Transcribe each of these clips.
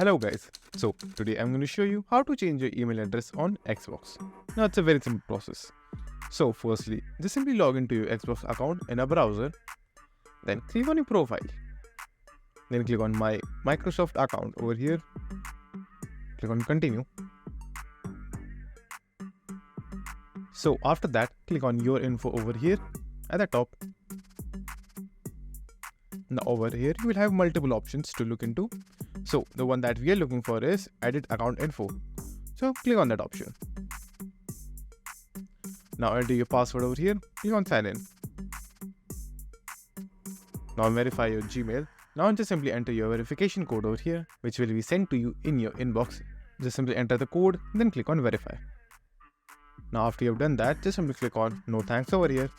Hello guys, so today I'm going to show you how to change your email address on Xbox. Now it's a very simple process. So firstly, just simply log into your Xbox account in a browser, then click on your profile. Then click on my Microsoft account over here, click on continue. So after that, click on your info over here at the top. Now over here, you will have multiple options to look into. So the one that we are looking for is edit account info. So click on that option. Now enter your password over here, click on sign in. Now verify your Gmail. Now just simply enter your verification code over here, which will be sent to you in your inbox. Just simply enter the code, then click on verify. Now after you have done that, just simply click on no thanks over here.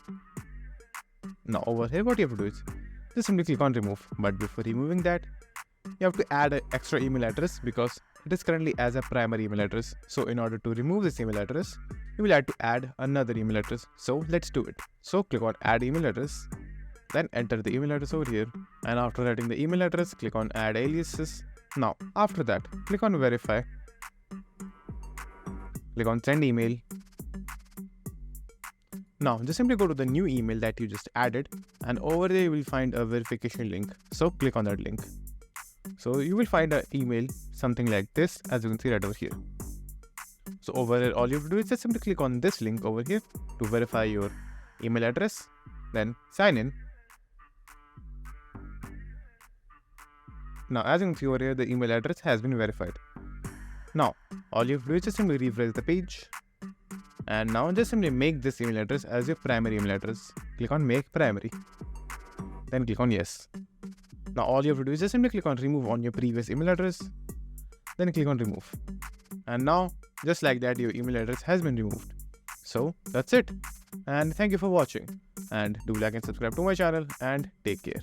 Now over here, what you have to do is just simply click on remove. But before removing that, you have to add an extra email address because it is currently as a primary email address. So in order to remove this email address, you will have to add another email address. So let's do it. So click on add email address, then enter the email address over here. And after adding the email address, click on add aliases. Now after that, click on verify. Click on send email. Now just simply go to the new email that you just added, and over there you will find a verification link. So click on that link. So you will find an email something like this, as you can see right over here. So over here, all you have to do is just simply click on this link over here to verify your email address, then sign in. Now as you can see over here, the email address has been verified. Now all you have to do is just simply refresh the page. And now just simply make this email address as your primary email address. Click on make primary. Then click on yes. Now all you have to do is just simply click on remove on your previous email address. Then click on remove. And now just like that, your email address has been removed. So that's it. And thank you for watching. And do like and subscribe to my channel and take care.